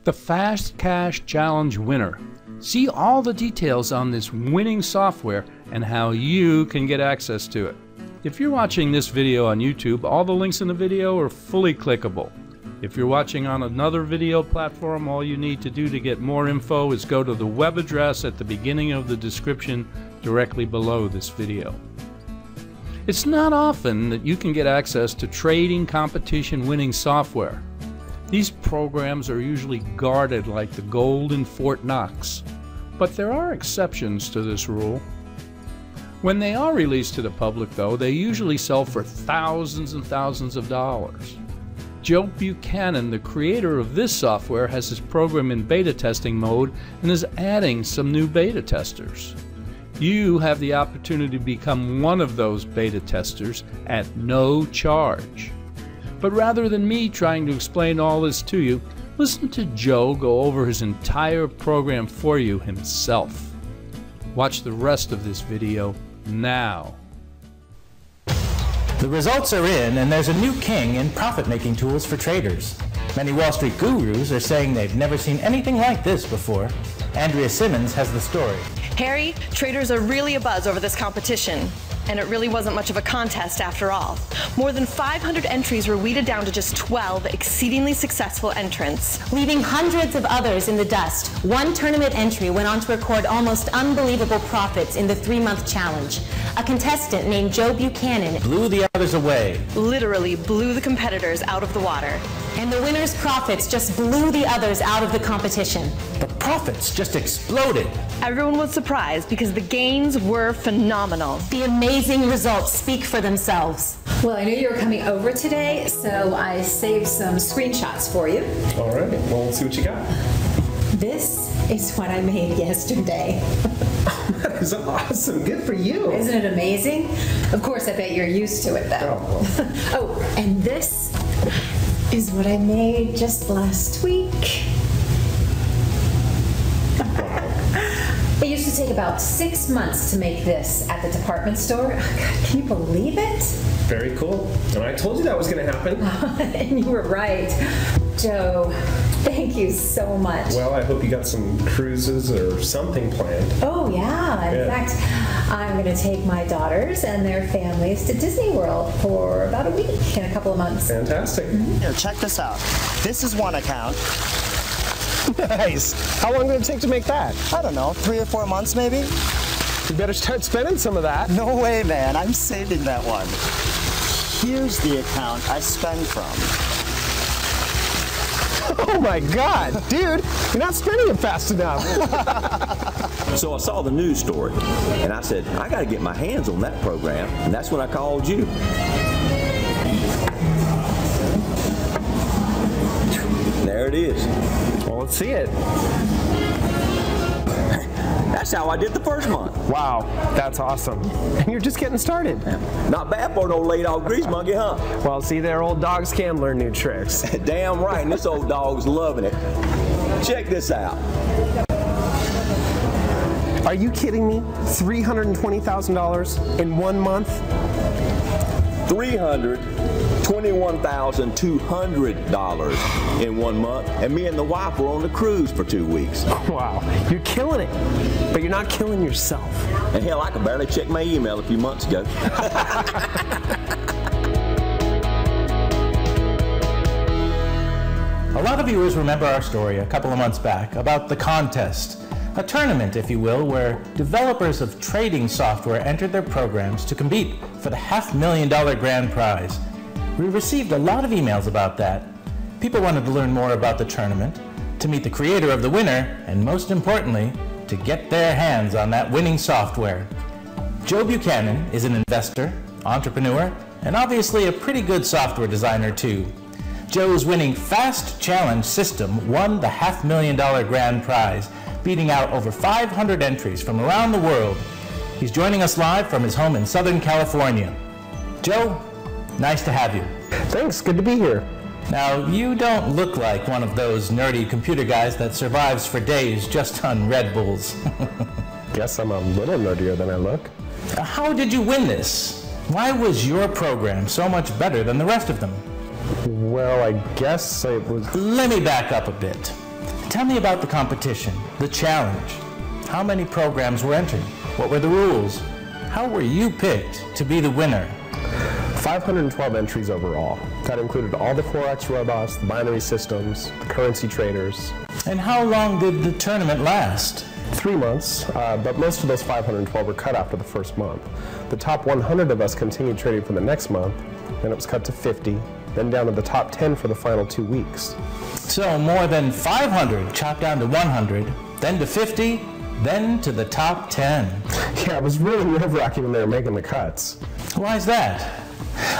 The Fast Cash Challenge winner. See all the details on this winning software and how you can get access to it. If you're watching this video on YouTube, all the links in the video are fully clickable. If you're watching on another video platform, all you need to do to get more info is go to the web address at the beginning of the description directly below this video. It's not often that you can get access to trading competition winning software. These programs are usually guarded like the gold in Fort Knox, but there are exceptions to this rule. When they are released to the public, though, they usually sell for thousands and thousands of dollars. Joe Buchannan, the creator of this software, has his program in beta testing mode and is adding some new beta testers. You have the opportunity to become one of those beta testers at no charge. But rather than me trying to explain all this to you, listen to Joe go over his entire program for you himself. Watch the rest of this video now. The results are in, and there's a new king in profit-making tools for traders. Many Wall Street gurus are saying they've never seen anything like this before. Andrea Simmons has the story. Harry, traders are really abuzz over this competition. And it really wasn't much of a contest after all. More than 500 entries were weeded down to just 12 exceedingly successful entrants, leaving hundreds of others in the dust. One tournament entry went on to record almost unbelievable profits in the 3-month challenge. A contestant named Joe Buchannan blew the others away. Literally blew the competitors out of the water. And the winner's profits just blew the others out of the competition. The profits just exploded. Everyone was surprised because the gains were phenomenal. The amazing results speak for themselves. Well, I knew you were coming over today, so I saved some screenshots for you. All right, well, let's see what you got. This is what I made yesterday. That is awesome. Good for you. Isn't it amazing? Of course, I bet you're used to it, though. Oh, and this is what I made just last week. It used to take about 6 months to make this at the department store. Oh, God, can you believe it? Very cool. And I told you that was going to happen. And you were right. Joe, thank you so much. Well, I hope you got some cruises or something planned. Oh, yeah. In fact, I'm going to take my daughters and their families to Disney World for about a week in a couple of months. Fantastic. Here, check this out. This is one account. Nice. How long did it take to make that? I don't know, 3 or 4 months maybe? You better start spending some of that. No way, man. I'm saving that one. Here's the account I spend from. Oh my God, dude, you're not spending it fast enough. So I saw the news story, and I said, I got to get my hands on that program, and that's when I called you. There it is. Well, let's see it. That's how I did the first month. Wow, that's awesome. And you're just getting started. Not bad for an old laid-off grease monkey, huh? Well, see, their old dogs can learn new tricks. Damn right, and this old dog's loving it. Check this out. Are you kidding me? $320,000 in 1 month? $321,200 in 1 month, and me and the wife were on the cruise for 2 weeks. Wow, you're killing it, but you're not killing yourself. And hell, I could barely check my email a few months ago. A lot of viewers remember our story a couple of months back about the contest. A tournament, if you will, where developers of trading software entered their programs to compete for the $500,000 grand prize. We received a lot of emails about that. People wanted to learn more about the tournament, to meet the creator of the winner, and most importantly, to get their hands on that winning software. Joe Buchannan is an investor, entrepreneur, and obviously a pretty good software designer too. Joe's winning Fast Challenge system won the $500,000 grand prize, beating out over 500 entries from around the world. He's joining us live from his home in Southern California. Joe, nice to have you. Thanks, good to be here. Now, you don't look like one of those nerdy computer guys that survives for days just on Red Bulls. Guess I'm a little nerdier than I look. How did you win this? Why was your program so much better than the rest of them? Well, I guess it was... Let me back up a bit. tell me about the competition, the challenge. How many programs were entered? What were the rules? How were you picked to be the winner? 512 entries overall. That included all the Forex robots, the binary systems, the currency traders. And how long did the tournament last? 3 months, but most of those 512 were cut after the first month. The top 100 of us continued trading for the next month, then it was cut to 50, then down to the top 10 for the final 2 weeks. So more than 500 chopped down to 100, then to 50, then to the top 10. Yeah, it was really nerve-wracking when they were making the cuts. Why is that?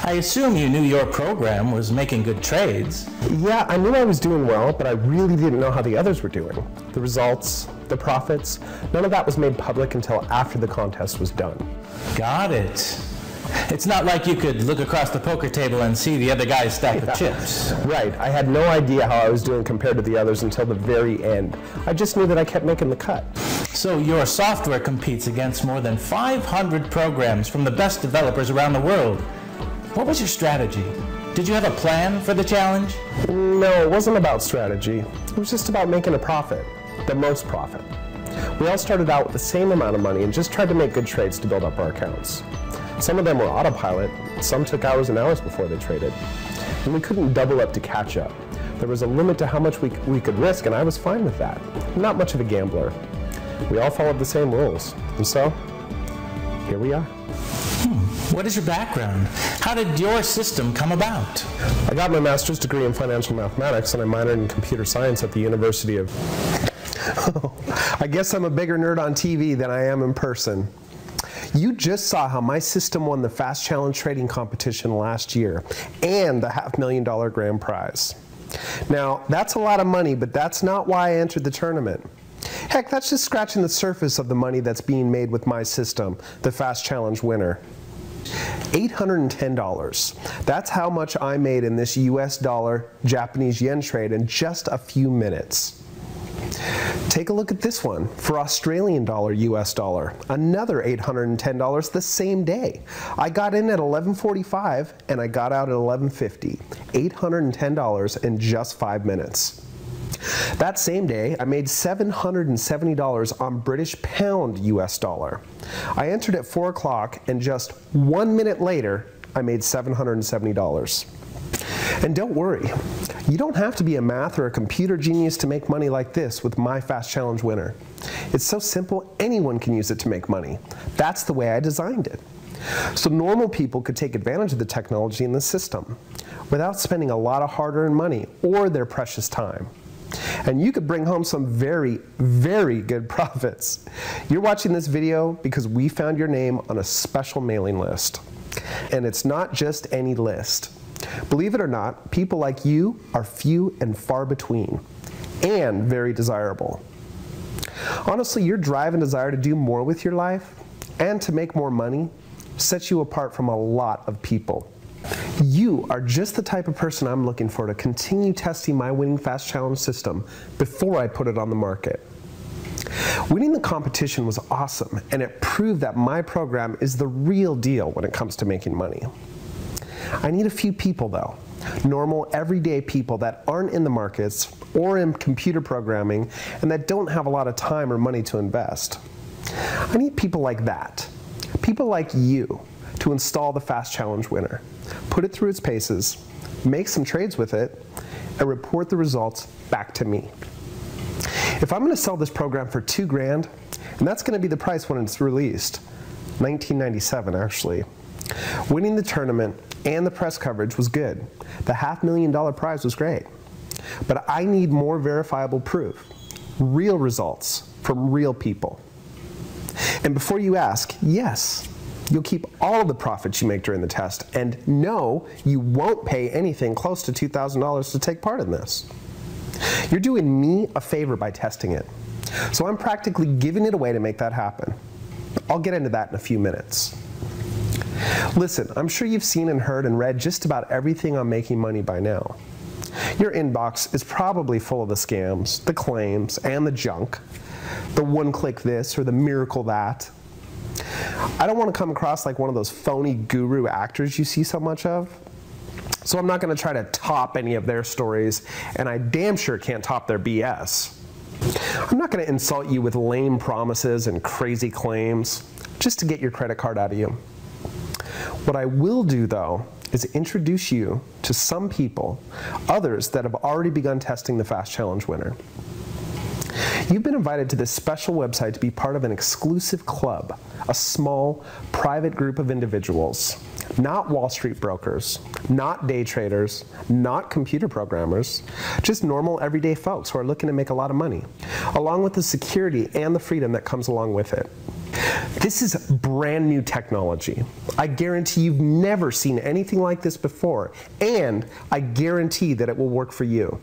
I assume you knew your program was making good trades. Yeah, I knew I was doing well, but I really didn't know how the others were doing. The results, the profits, none of that was made public until after the contest was done. Got it. It's not like you could look across the poker table and see the other guy's stack of chips. Right. I had no idea how I was doing compared to the others until the very end. I just knew that I kept making the cut. So your software competes against more than 500 programs from the best developers around the world. What was your strategy? Did you have a plan for the challenge? No, it wasn't about strategy. It was just about making a profit. The most profit. We all started out with the same amount of money and just tried to make good trades to build up our accounts. Some of them were autopilot, some took hours and hours before they traded. And we couldn't double up to catch up. There was a limit to how much we could risk, and I was fine with that. I'm not much of a gambler. We all followed the same rules. And so, here we are. What is your background? How did your system come about? I got my master's degree in financial mathematics, and I minored in computer science at the University of... I guess I'm a bigger nerd on TV than I am in person. You just saw how my system won the Fast Challenge trading competition last year and the $500,000 grand prize. Now, that's a lot of money, but that's not why I entered the tournament. Heck, that's just scratching the surface of the money that's being made with my system, the Fast Challenge winner. $810. That's how much I made in this US dollar Japanese yen trade in just a few minutes. Take a look at this one for Australian dollar, US dollar. Another $810 the same day. I got in at 11:45 and I got out at 11:50. $810 in just 5 minutes. That same day, I made $770 on British pound US dollar. I entered at 4 o'clock and just 1 minute later, I made $770. And don't worry, you don't have to be a math or a computer genius to make money like this with my Fast Challenge winner. It's so simple, anyone can use it to make money. That's the way I designed it. So normal people could take advantage of the technology in the system without spending a lot of hard-earned money or their precious time. And you could bring home some very, very good profits. You're watching this video because we found your name on a special mailing list. And it's not just any list. Believe it or not, people like you are few and far between, and very desirable. Honestly, your drive and desire to do more with your life and to make more money sets you apart from a lot of people. You are just the type of person I'm looking for to continue testing my winning Fast Challenge system before I put it on the market. Winning the competition was awesome, and it proved that my program is the real deal when it comes to making money. I need a few people though, normal, everyday people that aren't in the markets or in computer programming and that don't have a lot of time or money to invest. I need people like that, people like you, to install the Fast Challenge winner, put it through its paces, make some trades with it, and report the results back to me. If I'm going to sell this program for $2 grand, and that's going to be the price when it's released, $19.97 actually, winning the tournament and the press coverage was good. The $500,000 prize was great. But I need more verifiable proof, real results from real people. And before you ask, yes, you'll keep all of the profits you make during the test, and no, you won't pay anything close to $2,000 to take part in this. You're doing me a favor by testing it. So I'm practically giving it away to make that happen. I'll get into that in a few minutes. Listen, I'm sure you've seen and heard and read just about everything on making money by now. Your inbox is probably full of the scams, the claims, and the junk. The one-click this or the miracle that. I don't want to come across like one of those phony guru actors you see so much of. So I'm not going to try to top any of their stories, and I damn sure can't top their BS. I'm not going to insult you with lame promises and crazy claims just to get your credit card out of you. What I will do, though, is introduce you to some people, others that have already begun testing the Fast Challenge winner. You've been invited to this special website to be part of an exclusive club, a small, private group of individuals, not Wall Street brokers, not day traders, not computer programmers, just normal, everyday folks who are looking to make a lot of money, along with the security and the freedom that comes along with it. This is brand new technology. I guarantee you've never seen anything like this before, and I guarantee that it will work for you.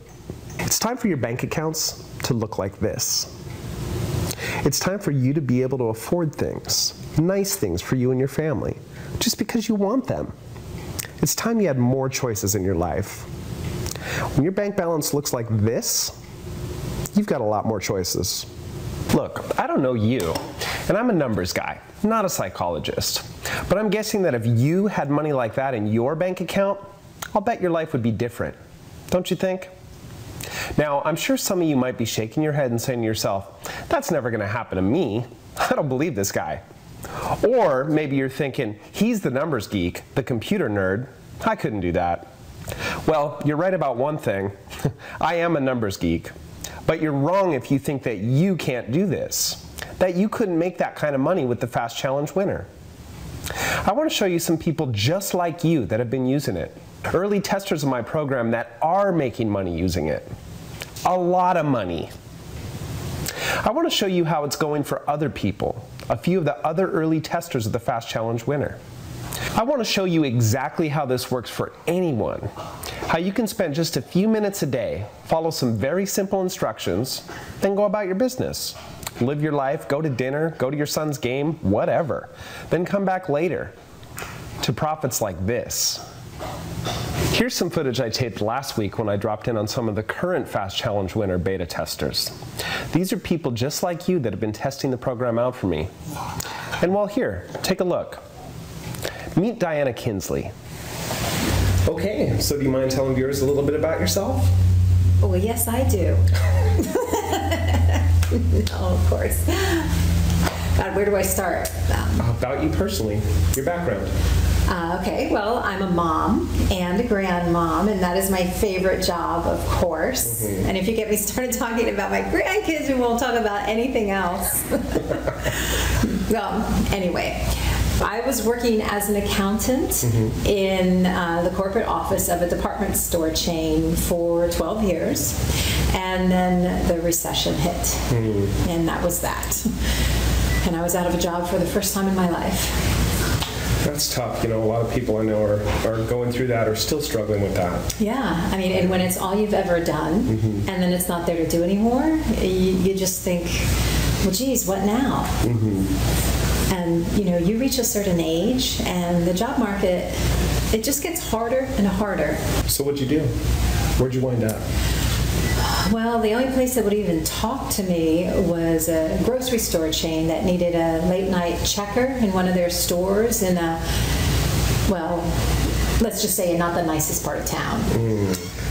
It's time for your bank accounts to look like this. It's time for you to be able to afford things, nice things for you and your family, just because you want them. It's time you had more choices in your life. When your bank balance looks like this, you've got a lot more choices. Look, I don't know you, and I'm a numbers guy, not a psychologist. But I'm guessing that if you had money like that in your bank account, I'll bet your life would be different. Don't you think? Now, I'm sure some of you might be shaking your head and saying to yourself, that's never going to happen to me. I don't believe this guy. Or maybe you're thinking, he's the numbers geek, the computer nerd. I couldn't do that. Well, you're right about one thing. I am a numbers geek. But you're wrong if you think that you can't do this, that you couldn't make that kind of money with the Fast Challenge winner. I want to show you some people just like you that have been using it. Early testers of my program that are making money using it. A lot of money. I want to show you how it's going for other people, a few of the other early testers of the Fast Challenge winner. I want to show you exactly how this works for anyone, how you can spend just a few minutes a day, follow some very simple instructions, then go about your business. Live your life, go to dinner, go to your son's game, whatever. Then come back later to profits like this. Here's some footage I taped last week when I dropped in on some of the current Fast Challenge winner beta testers. These are people just like you that have been testing the program out for me. And while here, take a look. Meet Diana Kinsley. Okay, so do you mind telling viewers a little bit about yourself? Well, yes, I do. No, of course. God, where do I start? About you personally, your background. Okay, well, I'm a mom and a grandmom, and that is my favorite job, of course. Mm-hmm. And if you get me started talking about my grandkids, we won't talk about anything else. Well, anyway, I was working as an accountant in the corporate office of a department store chain for 12 years, and then the recession hit, and that was that. And I was out of a job for the first time in my life. That's tough. You know, a lot of people I know are going through that or still struggling with that. Yeah, I mean, and when it's all you've ever done, and then it's not there to do anymore, you just think, well, geez, what now? And, you know, you reach a certain age, and the job market, it just gets harder and harder. So what'd you do? Where'd you wind up? Well, the only place that would even talk to me was a grocery store chain that needed a late-night checker in one of their stores in a, well, let's just say not the nicest part of town.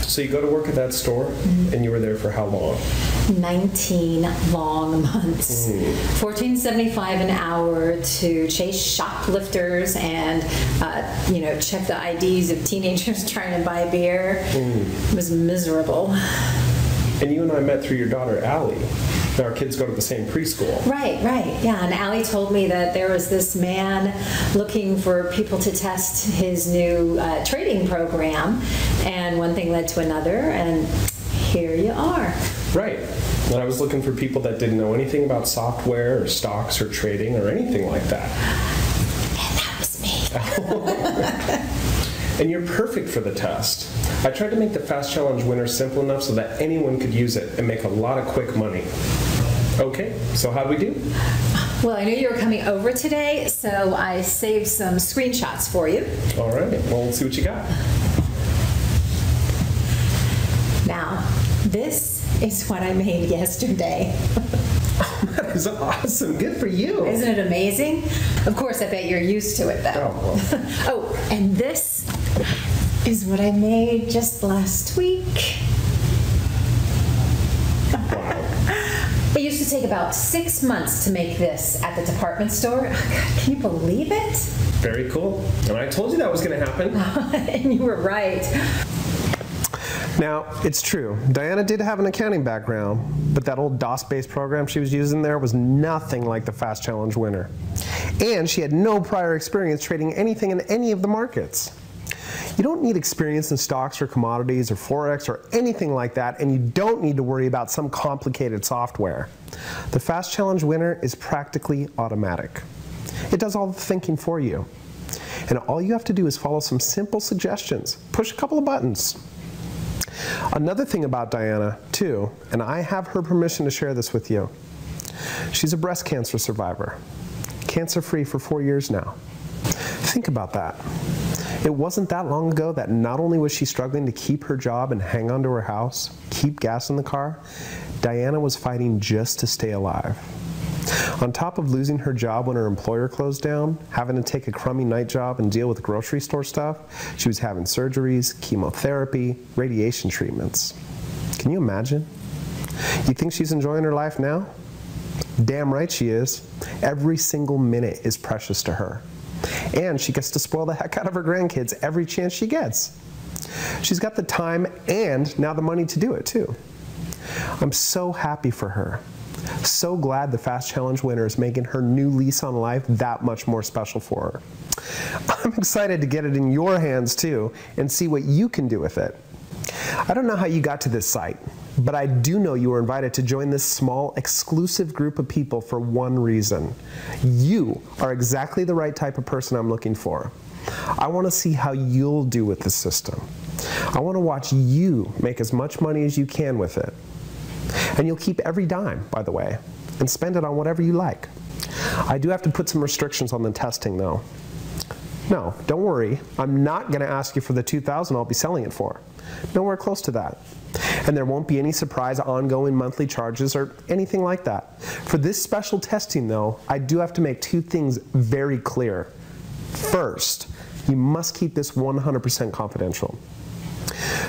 So you go to work at that store, and you were there for how long? 19 long months. $14.75 an hour to chase shoplifters and, you know, check the IDs of teenagers trying to buy beer. It was miserable. And you and I met through your daughter, Allie. Our kids go to the same preschool. Right. Yeah, and Allie told me that there was this man looking for people to test his new trading program, and one thing led to another, and here you are. Right. And I was looking for people that didn't know anything about software or stocks or trading or anything like that. And that was me. And you're perfect for the test. I tried to make the Fast Challenge winner simple enough so that anyone could use it and make a lot of quick money. Okay, so how'd we do? Well, I knew you were coming over today, so I saved some screenshots for you. All right, well, let's see what you got. Now, this is what I made yesterday. That is awesome. Good for you. Isn't it amazing? Of course, I bet you're used to it, though. Oh, and this is what I made just last week. Wow. to take about 6 months to make this at the department store. Oh, God, can you believe it? Very cool. And I told you that was going to happen. And you were right. Now, it's true, Diana did have an accounting background, but that old DOS-based program she was using there was nothing like the Fast Challenge winner. And she had no prior experience trading anything in any of the markets. You don't need experience in stocks or commodities or Forex or anything like that, and you don't need to worry about some complicated software. The Fast Challenge winner is practically automatic. It does all the thinking for you. And all you have to do is follow some simple suggestions, push a couple of buttons. Another thing about Diana, too, and I have her permission to share this with you, she's a breast cancer survivor, cancer-free for 4 years now. Think about that. It wasn't that long ago that not only was she struggling to keep her job and hang on to her house, keep gas in the car, Diana was fighting just to stay alive. On top of losing her job when her employer closed down, having to take a crummy night job and deal with grocery store stuff, she was having surgeries, chemotherapy, radiation treatments. Can you imagine? You think she's enjoying her life now? Damn right she is. Every single minute is precious to her. And she gets to spoil the heck out of her grandkids every chance she gets. She's got the time and now the money to do it too. I'm so happy for her. So glad the Fast Challenge winner is making her new lease on life that much more special for her. I'm excited to get it in your hands too and see what you can do with it. I don't know how you got to this site, but I do know you were invited to join this small, exclusive group of people for one reason. You are exactly the right type of person I'm looking for. I want to see how you'll do with the system. I want to watch you make as much money as you can with it. And you'll keep every dime, by the way, and spend it on whatever you like. I do have to put some restrictions on the testing, though. No, don't worry. I'm not going to ask you for the $2,000 I'll be selling it for. Nowhere close to that. And there won't be any surprise ongoing monthly charges or anything like that. For this special testing, though, I do have to make two things very clear. First, you must keep this 100% confidential.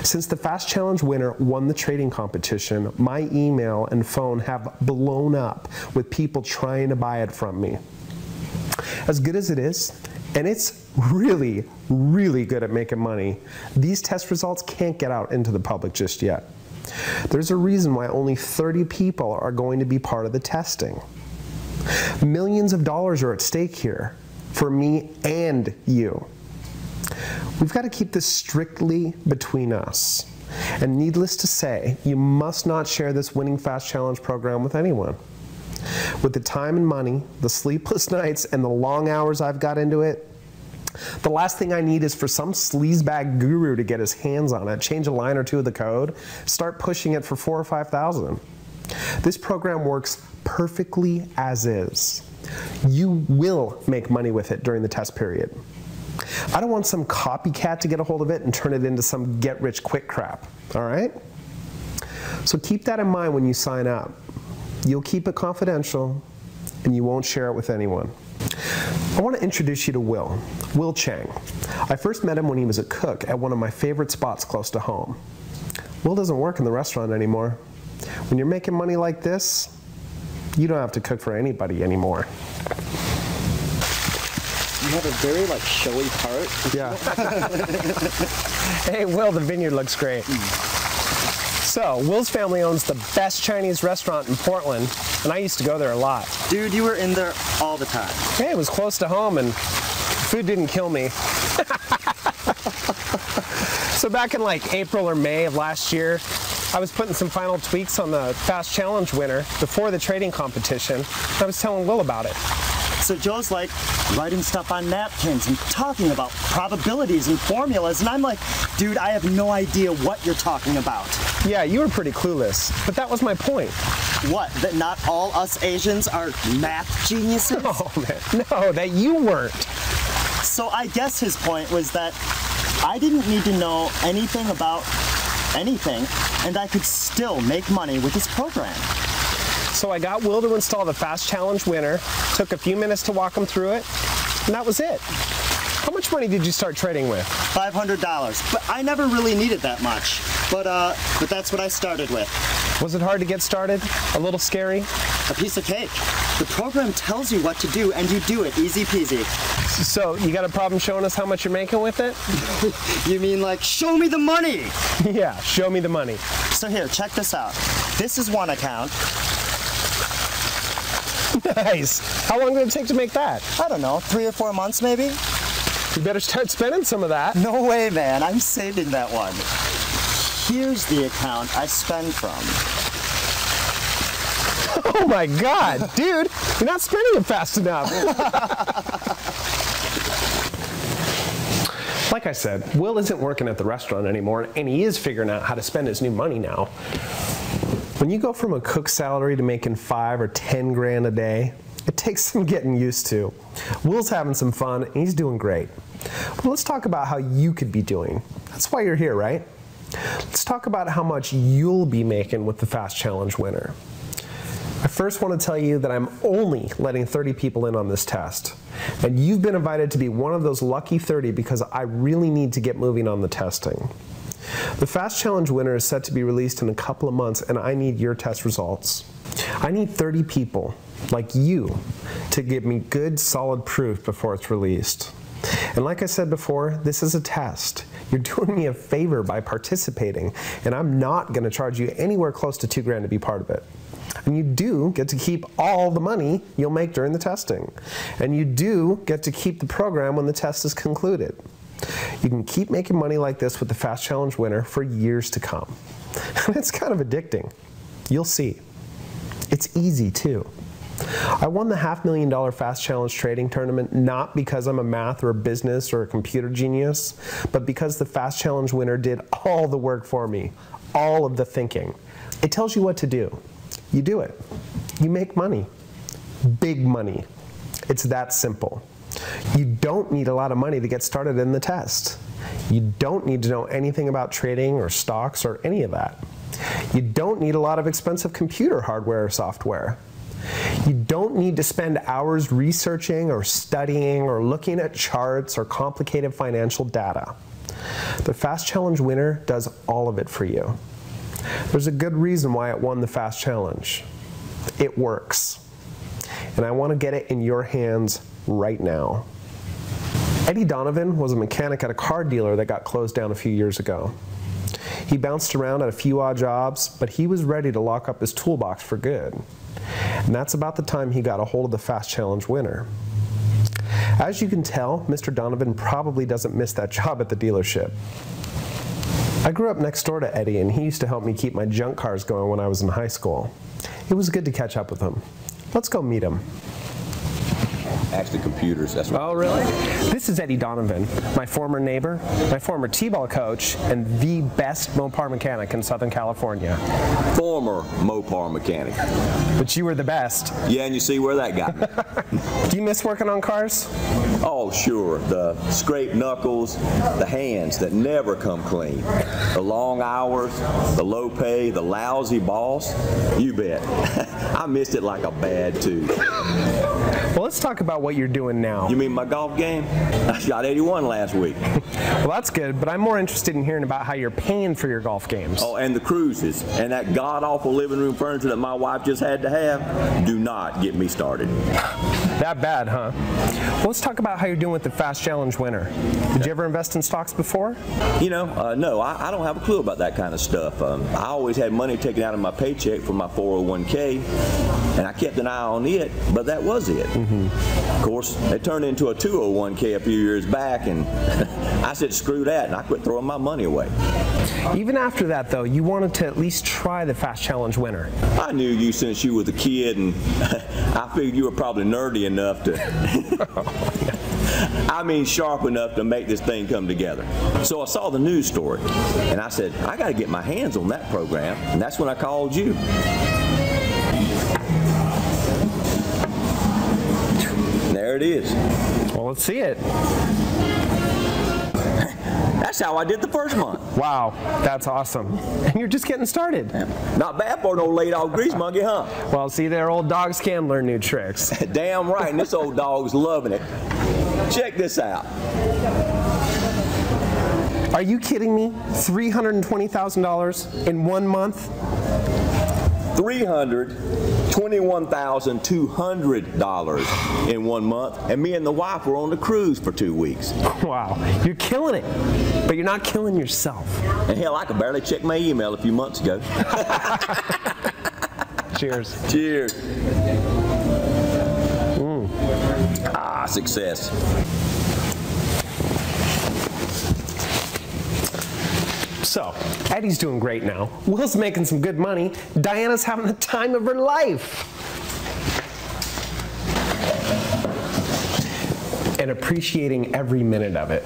Since the Fast Challenge winner won the trading competition, my email and phone have blown up with people trying to buy it from me. As good as it is, and it's really, really good at making money, these test results can't get out into the public just yet. There's a reason why only 30 people are going to be part of the testing. Millions of dollars are at stake here for me and you. We've got to keep this strictly between us. And needless to say, you must not share this winning Fast Challenge program with anyone. With the time and money, the sleepless nights, and the long hours I've got into it, the last thing I need is for some sleazebag guru to get his hands on it, change a line or two of the code, start pushing it for $4,000 or $5,000. This program works perfectly as is. You will make money with it during the test period. I don't want some copycat to get a hold of it and turn it into some get-rich-quick crap, all right? So keep that in mind when you sign up. You'll keep it confidential, and you won't share it with anyone. I want to introduce you to Will Chang. I first met him when he was a cook at one of my favorite spots close to home. Will doesn't work in the restaurant anymore. When you're making money like this, you don't have to cook for anybody anymore. You have a very, showy part. Yeah. Hey, Will, the vineyard looks great. So, Will's family owns the best Chinese restaurant in Portland, and I used to go there a lot. Dude, you were in there all the time. Hey, it was close to home, and food didn't kill me. So back in April or May of last year, I was putting some final tweaks on the Fast Challenge winner before the trading competition. I was telling Will about it. So Joe's writing stuff on napkins and talking about probabilities and formulas, and I'm like, dude, I have no idea what you're talking about. Yeah, you were pretty clueless, but that was my point. What, that not all us Asians are math geniuses? No, man, no, that you weren't. So I guess his point was that I didn't need to know anything about anything, and I could still make money with this program. So I got Will to install the Fast Challenge winner, took a few minutes to walk him through it, and that was it. How much money did you start trading with? $500, but I never really needed that much. But that's what I started with. Was it hard to get started? A little scary? a piece of cake. The program tells you what to do, and you do it. Easy peasy. So, you got a problem showing us how much you're making with it? You mean like, show me the money? Yeah, show me the money. So here, check this out. This is one account. Nice. How long did it take to make that? I don't know, 3 or 4 months maybe? You better start spending some of that. No way, man. I'm saving that one. Here's the account I spend from. Oh my God, dude, you're not spending it fast enough. Like I said, Will isn't working at the restaurant anymore, and he is figuring out how to spend his new money now. When you go from a cook salary to making 5 or 10 grand a day, it takes some getting used to. Will's having some fun, and he's doing great. But let's talk about how you could be doing. That's why you're here, right? Let's talk about how much you'll be making with the Fast Challenge winner. I first want to tell you that I'm only letting 30 people in on this test. And you've been invited to be one of those lucky 30 because I really need to get moving on the testing. The Fast Challenge winner is set to be released in a couple of months, and I need your test results. I need 30 people, like you, to give me good, solid proof before it's released. And like I said before, this is a test. You're doing me a favor by participating, and I'm not going to charge you anywhere close to $2 grand to be part of it. And you do get to keep all the money you'll make during the testing. And you do get to keep the program when the test is concluded. You can keep making money like this with the Fast Challenge winner for years to come. And it's kind of addicting. You'll see. It's easy too. I won the $500,000 Fast Challenge trading tournament not because I'm a math or a business or a computer genius, but because the Fast Challenge winner did all the work for me, all of the thinking. It tells you what to do. You do it. You make money. Big money. It's that simple. You don't need a lot of money to get started in the test. You don't need to know anything about trading or stocks or any of that. You don't need a lot of expensive computer hardware or software. You don't need to spend hours researching or studying or looking at charts or complicated financial data. The Fast Challenge winner does all of it for you. There's a good reason why it won the Fast Challenge. It works. And I want to get it in your hands right now. Eddie Donovan was a mechanic at a car dealer that got closed down a few years ago. He bounced around at a few odd jobs, but he was ready to lock up his toolbox for good. And that's about the time he got a hold of the Fast Challenge winner. As you can tell, Mr. Donovan probably doesn't miss that job at the dealership. I grew up next door to Eddie, and he used to help me keep my junk cars going when I was in high school. It was good to catch up with him. Let's go meet him. Actually, computers, that's right. Oh, really? This is Eddie Donovan, my former neighbor, my former t-ball coach, and the best Mopar mechanic in Southern California. Former Mopar mechanic. But you were the best. Yeah, and you see where that got me. Do you miss working on cars? Oh, sure. The scraped knuckles, the hands that never come clean, the long hours, the low pay, the lousy boss. You bet. I missed it like a bad tooth. Well, let's talk about what you're doing now. You mean my golf game? I shot 81 last week. Well, that's good, but I'm more interested in hearing about how you're paying for your golf games. Oh, and the cruises, and that god-awful living room furniture that my wife just had to have. Do not get me started. That bad, huh? Well, let's talk about how you're doing with the Fast Challenge winner. Did you ever invest in stocks before? You know, no, I don't have a clue about that kind of stuff. I always had money taken out of my paycheck from my 401k, and I kept an eye on it, but that was it. Of course, it turned into a 201k a few years back, and I said, screw that, and I quit throwing my money away. Even after that, though, you wanted to at least try the Fast Challenge winner. I knew you since you was a kid, and I figured you were probably nerdy enough to, I mean sharp enough to make this thing come together. So I saw the news story, and I said, I got to get my hands on that program, and that's when I called you. There it is. Well, let's see it. That's how I did the first month. Wow, that's awesome. And you're just getting started. Not bad for an old laid-off grease monkey, huh? Well, see there, old dogs can learn new tricks. Damn right, and this old dog's loving it. Check this out. Are you kidding me? $320,000 in 1 month? $321,200 in 1 month, and me and the wife were on the cruise for 2 weeks. Wow, you're killing it, but you're not killing yourself. And hell, I could barely check my email a few months ago. Cheers. Cheers. Ah, success. So, Eddie's doing great now. Will's making some good money. Diana's having the time of her life. And appreciating every minute of it.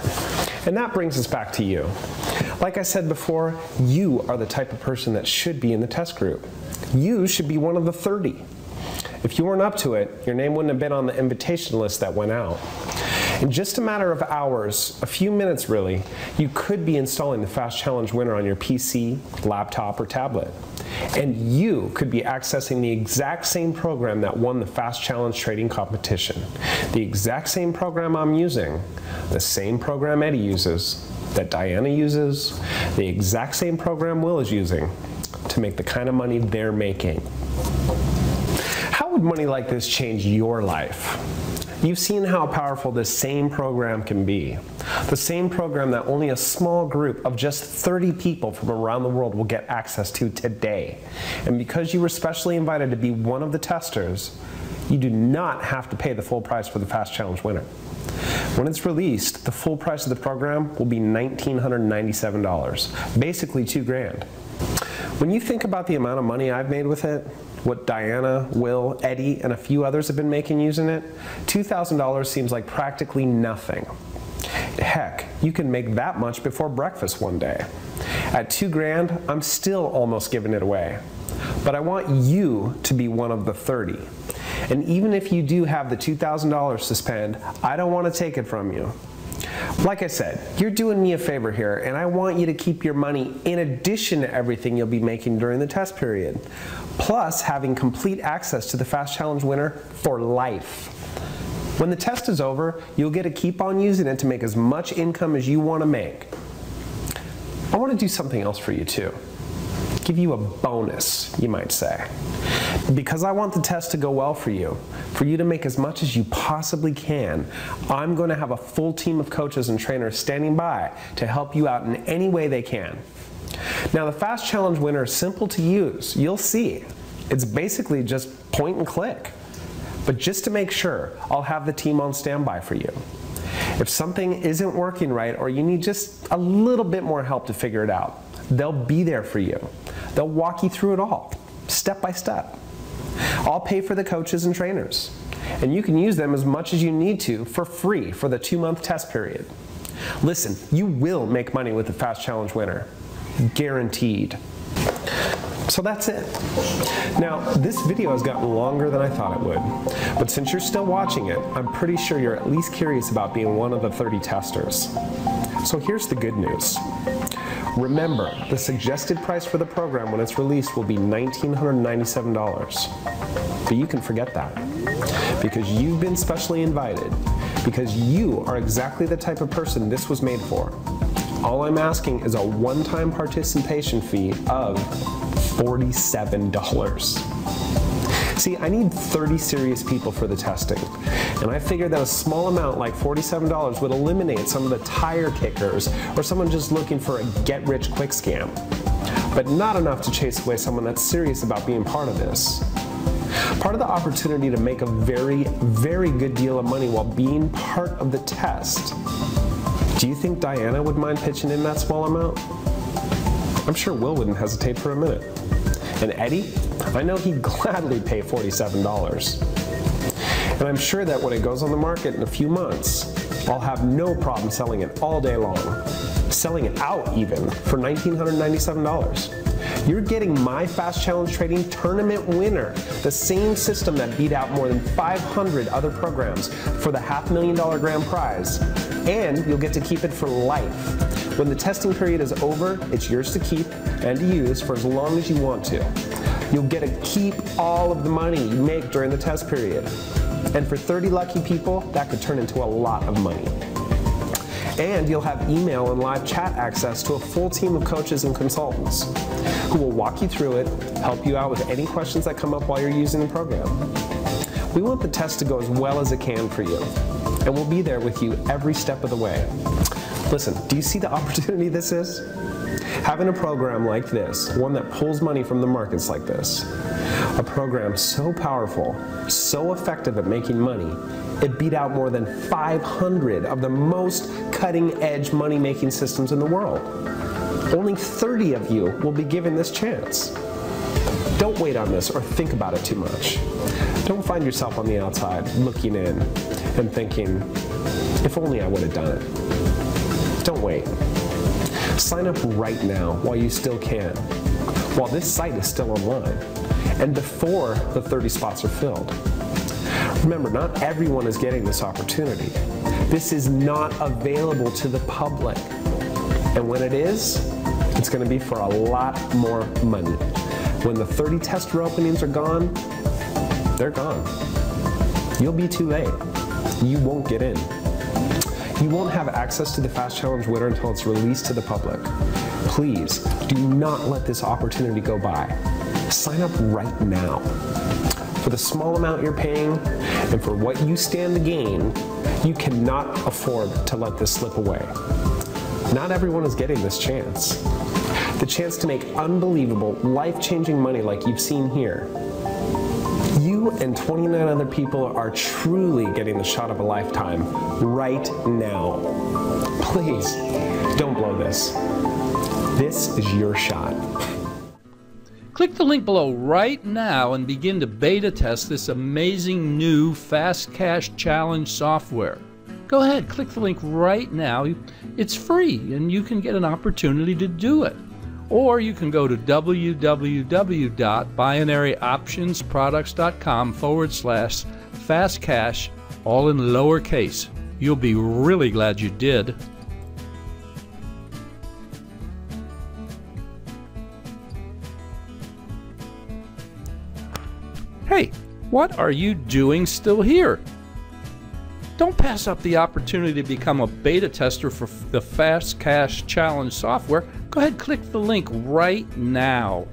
And that brings us back to you. Like I said before, you are the type of person that should be in the test group. You should be one of the 30. If you weren't up to it, your name wouldn't have been on the invitation list that went out. In just a matter of hours, a few minutes really, you could be installing the Fast Challenge Winner on your PC, laptop, or tablet. And you could be accessing the exact same program that won the Fast Challenge trading competition. The exact same program I'm using, the same program Eddie uses, that Diana uses, the exact same program Will is using to make the kind of money they're making. How would money like this change your life? You've seen how powerful this same program can be. The same program that only a small group of just 30 people from around the world will get access to today. And because you were specially invited to be one of the testers, you do not have to pay the full price for the Fast Challenge Winner. When it's released, the full price of the program will be $1,997, basically $2 grand. When you think about the amount of money I've made with it, what Diana, Will, Eddie, and a few others have been making using it, $2,000 seems like practically nothing. Heck, you can make that much before breakfast one day. At $2 grand, I'm still almost giving it away. But I want you to be one of the 30. And even if you do have the $2,000 to spend, I don't want to take it from you. Like I said, you're doing me a favor here, and I want you to keep your money in addition to everything you'll be making during the test period, plus having complete access to the Fast Challenge Winner for life. When the test is over, you'll get to keep on using it to make as much income as you want to make. I want to do something else for you too. Give you a bonus, you might say. Because I want the test to go well for you to make as much as you possibly can, I'm going to have a full team of coaches and trainers standing by to help you out in any way they can. Now the Fast Challenge Winner is simple to use. You'll see. It's basically just point and click. But just to make sure, I'll have the team on standby for you. If something isn't working right or you need just a little bit more help to figure it out, they'll be there for you. They'll walk you through it all, step by step. I'll pay for the coaches and trainers, and you can use them as much as you need to for free for the 2-month test period. Listen, you will make money with the Fast Challenge Winner, guaranteed. So that's it. Now, this video has gotten longer than I thought it would, but since you're still watching it, I'm pretty sure you're at least curious about being one of the 30 testers. So here's the good news. Remember, the suggested price for the program when it's released will be $1,997. But you can forget that, because you've been specially invited, because you are exactly the type of person this was made for. All I'm asking is a one-time participation fee of $47. See, I need 30 serious people for the testing, and I figured that a small amount like $47 would eliminate some of the tire kickers or someone just looking for a get-rich-quick scam, but not enough to chase away someone that's serious about being part of this. Part of the opportunity to make a very, very good deal of money while being part of the test. Do you think Diana would mind pitching in that small amount? I'm sure Will wouldn't hesitate for a minute. And Eddie? I know he'd gladly pay $47. And I'm sure that when it goes on the market in a few months, I'll have no problem selling it all day long. Selling it out even for $1,997. You're getting my Fast Challenge Trading Tournament Winner, the same system that beat out more than 500 other programs for the $500,000 grand prize. And you'll get to keep it for life. When the testing period is over, it's yours to keep and to use for as long as you want to. You'll get to keep all of the money you make during the test period. And for 30 lucky people, that could turn into a lot of money. And you'll have email and live chat access to a full team of coaches and consultants who will walk you through it, help you out with any questions that come up while you're using the program. We want the test to go as well as it can for you, and we'll be there with you every step of the way. Listen, do you see the opportunity this is? Having a program like this, one that pulls money from the markets like this, a program so powerful, so effective at making money, it beat out more than 500 of the most cutting-edge money-making systems in the world. Only 30 of you will be given this chance. Don't wait on this or think about it too much. Don't find yourself on the outside looking in and thinking, if only I would have done it. Don't wait. Sign up right now while you still can, while this site is still online, and before the 30 spots are filled. Remember, not everyone is getting this opportunity. This is not available to the public. And when it is, it's going to be for a lot more money. When the 30 tester openings are gone, they're gone. You'll be too late. You won't get in. You won't have access to the Fast Challenge winner until it's released to the public. Please, do not let this opportunity go by. Sign up right now. For the small amount you're paying and for what you stand to gain, you cannot afford to let this slip away. Not everyone is getting this chance. The chance to make unbelievable, life-changing money like you've seen here. You and 29 other people are truly getting the shot of a lifetime right now. Please, don't blow this. This is your shot. Click the link below right now and begin to beta test this amazing new Fast Cash Challenge software. Go ahead, click the link right now. It's free and you can get an opportunity to do it. Or you can go to www.binaryoptionsproducts.com/fastcash, all in lowercase. You'll be really glad you did. Hey, what are you doing still here? Don't pass up the opportunity to become a beta tester for the Fast Cash Challenge software. Go ahead, click the link right now.